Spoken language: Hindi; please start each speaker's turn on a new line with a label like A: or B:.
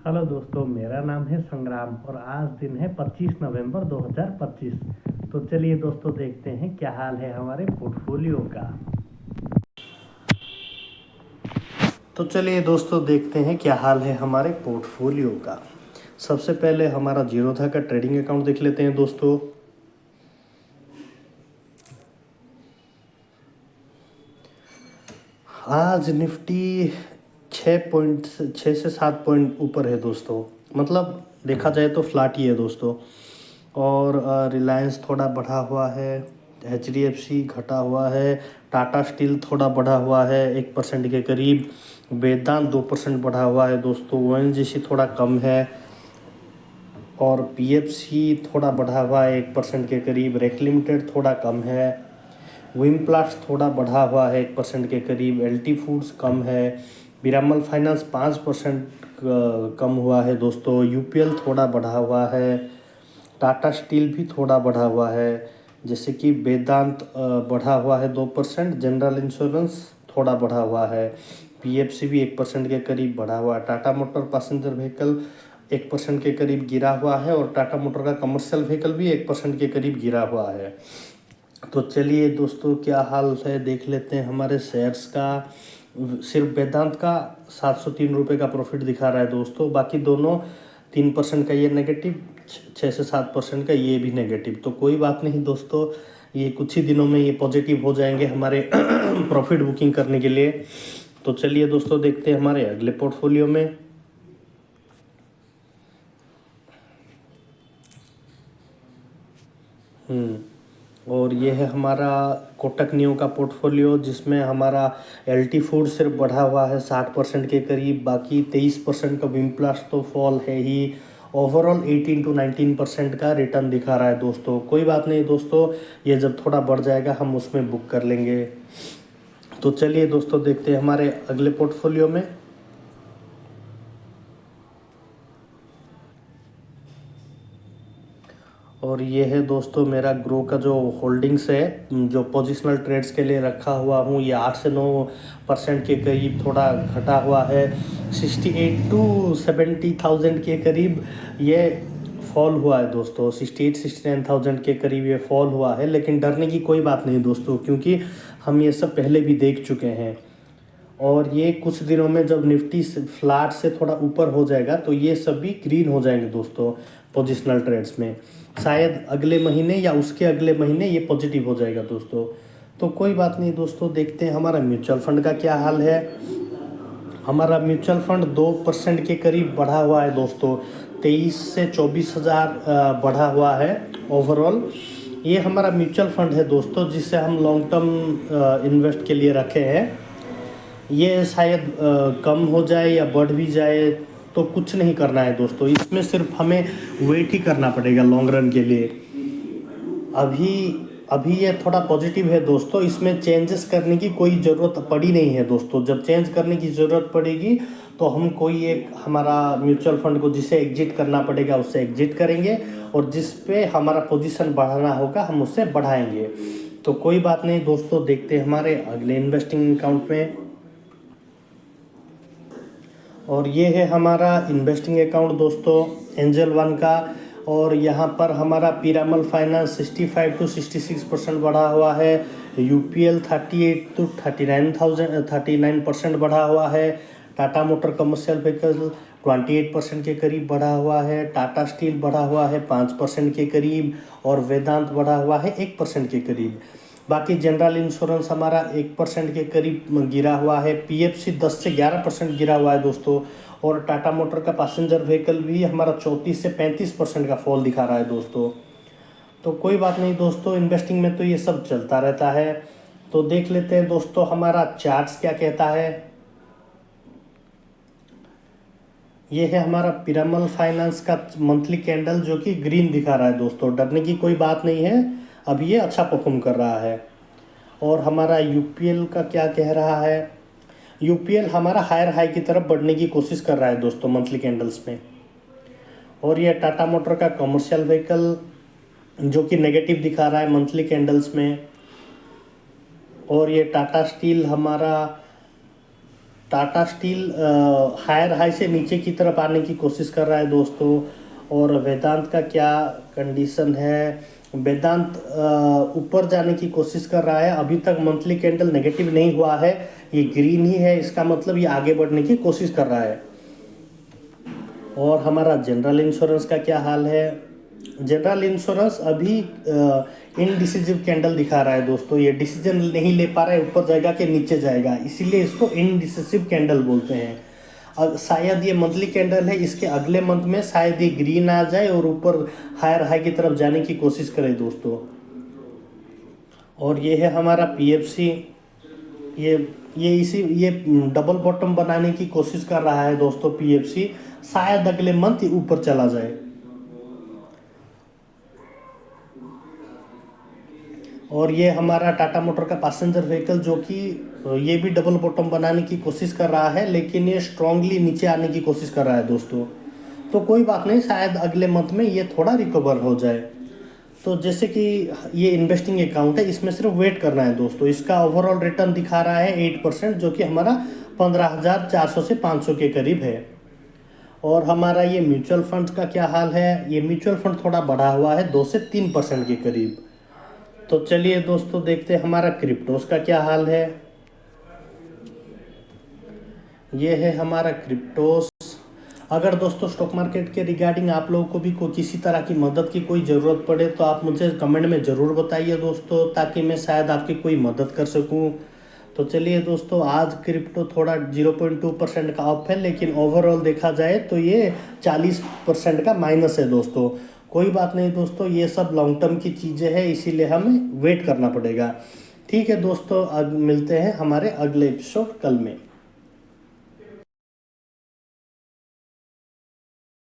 A: हेलो दोस्तों, मेरा नाम है संग्राम और आज दिन है 25 नवंबर 2025। तो चलिए दोस्तों, देखते हैं क्या हाल है हमारे पोर्टफोलियो का। तो चलिए दोस्तों, देखते हैं क्या हाल है हमारे पोर्टफोलियो का। सबसे पहले हमारा जीरोधा का ट्रेडिंग अकाउंट देख लेते हैं दोस्तों। आज निफ्टी 6 से 7 पॉइंट ऊपर है दोस्तों। मतलब देखा जाए तो फ्लैट ही है दोस्तों। और रिलायंस थोड़ा बढ़ा हुआ है, HDFC घटा हुआ है, टाटा स्टील थोड़ा बढ़ा हुआ है 1% के करीब, वेदांत 2% बढ़ा हुआ है दोस्तों, ONGC थोड़ा कम है और PFC थोड़ा बढ़ा हुआ है 1% के करीब, रेक लिमिटेड थोड़ा कम है, विमप्लास्ट थोड़ा बढ़ा हुआ है 1% के करीब, LT फूड्स कम है, पीरामल फाइनेंस 5% कम हुआ है दोस्तों, UPL थोड़ा बढ़ा हुआ है, टाटा स्टील भी थोड़ा बढ़ा हुआ है, जैसे कि वेदांत बढ़ा हुआ है 2%, जनरल इंश्योरेंस थोड़ा बढ़ा हुआ है, PFC भी 1% के करीब बढ़ा हुआ है, टाटा मोटर पैसेंजर व्हीकल 1% के करीब गिरा हुआ है और टाटा मोटर का कमर्शियल व्हीकल भी 1% के करीब गिरा हुआ है। तो चलिए दोस्तों, क्या हाल है देख लेते हैं हमारे शेयर्स का। सिर्फ वेदांत का 703 रुपये का प्रॉफिट दिखा रहा है दोस्तों, बाकी दोनों 3% का ये नेगेटिव, 6 से 7% का ये भी नेगेटिव। तो कोई बात नहीं दोस्तों, ये कुछ ही दिनों में ये पॉजिटिव हो जाएंगे हमारे प्रॉफिट बुकिंग करने के लिए। तो चलिए दोस्तों, देखते हैं हमारे अगले पोर्टफोलियो में। और ये है हमारा कोटक न्यू का पोर्टफोलियो, जिसमें हमारा LT फूड सिर्फ बढ़ा हुआ है 60% के करीब, बाकी 23% का विमप्लास्ट तो फॉल है ही। ओवरऑल 18 to 19% का रिटर्न दिखा रहा है दोस्तों। कोई बात नहीं दोस्तों, ये जब थोड़ा बढ़ जाएगा हम उसमें बुक कर लेंगे। तो चलिए दोस्तों, देखते हैं हमारे अगले पोर्टफोलियो में। और ये है दोस्तों मेरा ग्रो का जो होल्डिंग्स है, जो पोजिशनल ट्रेड्स के लिए रखा हुआ हूँ, ये 8 से 9% के करीब थोड़ा घटा हुआ है। 68 to 70,000 के करीब ये फॉल हुआ है दोस्तों, 68-69,000 के करीब ये फॉल हुआ है। लेकिन डरने की कोई बात नहीं दोस्तों, क्योंकि हम ये सब पहले भी देख चुके हैं। और ये कुछ दिनों में जब निफ्टी फ्लैट से थोड़ा ऊपर हो जाएगा तो ये सब भी ग्रीन हो जाएंगे दोस्तों। पोजिशनल ट्रेड्स में शायद अगले महीने या उसके अगले महीने ये पॉजिटिव हो जाएगा दोस्तों। तो कोई बात नहीं दोस्तों, देखते हैं हमारा म्यूचुअल फंड का क्या हाल है। हमारा म्यूचुअल फंड 2% के करीब बढ़ा हुआ है दोस्तों, 23 से 24 हज़ार बढ़ा हुआ है ओवरऑल। ये हमारा म्यूचुअल फंड है दोस्तों, जिसे हम लॉन्ग टर्म इन्वेस्ट के लिए रखे हैं। ये शायद कम हो जाए या बढ़ भी जाए तो कुछ नहीं करना है दोस्तों, इसमें सिर्फ हमें वेट ही करना पड़ेगा लॉन्ग रन के लिए। अभी अभी ये थोड़ा पॉजिटिव है दोस्तों, इसमें चेंजेस करने की कोई ज़रूरत पड़ी नहीं है दोस्तों। जब चेंज करने की ज़रूरत पड़ेगी तो हम कोई एक हमारा म्यूचुअल फंड को जिसे एग्जिट करना पड़ेगा उससे एग्जिट करेंगे, और जिस पे हमारा पोजीशन बढ़ाना होगा हम उससे बढ़ाएंगे। तो कोई बात नहीं दोस्तों, देखते हैं हमारे अगले इन्वेस्टिंग अकाउंट में। और ये है हमारा इन्वेस्टिंग अकाउंट दोस्तों, एंजल वन का। और यहाँ पर हमारा पीरामल फाइनेंस 65 to 66% बढ़ा हुआ है, UPL 38 to 39% बढ़ा हुआ है, टाटा मोटर कमर्शियल व्हीकल 28% के करीब बढ़ा हुआ है, टाटा स्टील बढ़ा हुआ है 5% के करीब, और वेदांत बढ़ा हुआ है 1% के करीब। बाकी जनरल इंश्योरेंस हमारा 1% के करीब गिरा हुआ है, PFC 10 से 11% गिरा हुआ है दोस्तों, और टाटा मोटर का पैसेंजर व्हीकल भी हमारा 34 से 35% का फॉल दिखा रहा है दोस्तों। तो कोई बात नहीं दोस्तों, इन्वेस्टिंग में तो ये सब चलता रहता है। तो देख लेते हैं दोस्तों हमारा चार्ट्स क्या कहता है। ये है हमारा पिरामल फाइनेंस का मंथली कैंडल, जो कि ग्रीन दिखा रहा है दोस्तों। डरने की कोई बात नहीं है, अब ये अच्छा परफॉर्म कर रहा है। और हमारा UPL का क्या कह रहा है। UPL हमारा हायर हाई की तरफ बढ़ने की कोशिश कर रहा है दोस्तों मंथली कैंडल्स में। और ये टाटा मोटर का कमर्शियल व्हीकल जो कि नेगेटिव दिखा रहा है मंथली कैंडल्स में। और ये टाटा स्टील हमारा टाटा स्टील हायर हाई से नीचे की तरफ आने की कोशिश कर रहा है दोस्तों। और वेदांत का क्या कंडीशन है, वेदांत ऊपर जाने की कोशिश कर रहा है। अभी तक मंथली कैंडल नेगेटिव नहीं हुआ है, ये ग्रीन ही है, इसका मतलब ये आगे बढ़ने की कोशिश कर रहा है। और हमारा जनरल इंश्योरेंस का क्या हाल है, जनरल इंश्योरेंस अभी इनडिसिजिव कैंडल दिखा रहा है दोस्तों। ये डिसीजन नहीं ले पा रहा है, ऊपर जाएगा कि नीचे जाएगा, इसीलिए इसको इनडिसिजिव कैंडल बोलते हैं। शायद ये मंथली कैंडल है, इसके अगले मंथ में शायद ये ग्रीन आ जाए और ऊपर हायर हाई की तरफ जाने की कोशिश करे दोस्तों। और ये है हमारा पीएफसी, ये डबल बॉटम बनाने की कोशिश कर रहा है दोस्तों पीएफसी, शायद अगले मंथ ऊपर चला जाए। और ये हमारा टाटा मोटर का पैसेंजर व्हीकल, जो कि ये भी डबल बॉटम बनाने की कोशिश कर रहा है, लेकिन ये स्ट्रांगली नीचे आने की कोशिश कर रहा है दोस्तों। तो कोई बात नहीं, शायद अगले मंथ में ये थोड़ा रिकवर हो जाए। तो जैसे कि ये इन्वेस्टिंग अकाउंट है, इसमें सिर्फ वेट करना है दोस्तों। इसका ओवरऑल रिटर्न दिखा रहा है 8%, जो कि हमारा 15,400 से 500 के करीब है। और हमारा ये म्यूचुअल फंड का क्या हाल है, ये म्यूचुअल फंड थोड़ा बढ़ा हुआ है 2 से 3% के करीब। तो चलिए दोस्तों देखते हैं हमारा क्रिप्टोस का क्या हाल है। ये है हमारा क्रिप्टोस। अगर दोस्तों स्टॉक मार्केट के रिगार्डिंग आप लोगों को भी कोई किसी तरह की मदद की कोई ज़रूरत पड़े तो आप मुझे कमेंट में ज़रूर बताइए दोस्तों, ताकि मैं शायद आपकी कोई मदद कर सकूं। तो चलिए दोस्तों, आज क्रिप्टो थोड़ा 0.2% का अप है, लेकिन ओवरऑल देखा जाए तो ये 40% का माइनस है दोस्तों। कोई बात नहीं दोस्तों, ये सब लॉन्ग टर्म की चीज़ें हैं, इसीलिए हमें वेट करना पड़ेगा। ठीक है दोस्तों, अब मिलते हैं हमारे अगले एपिसोड कल में।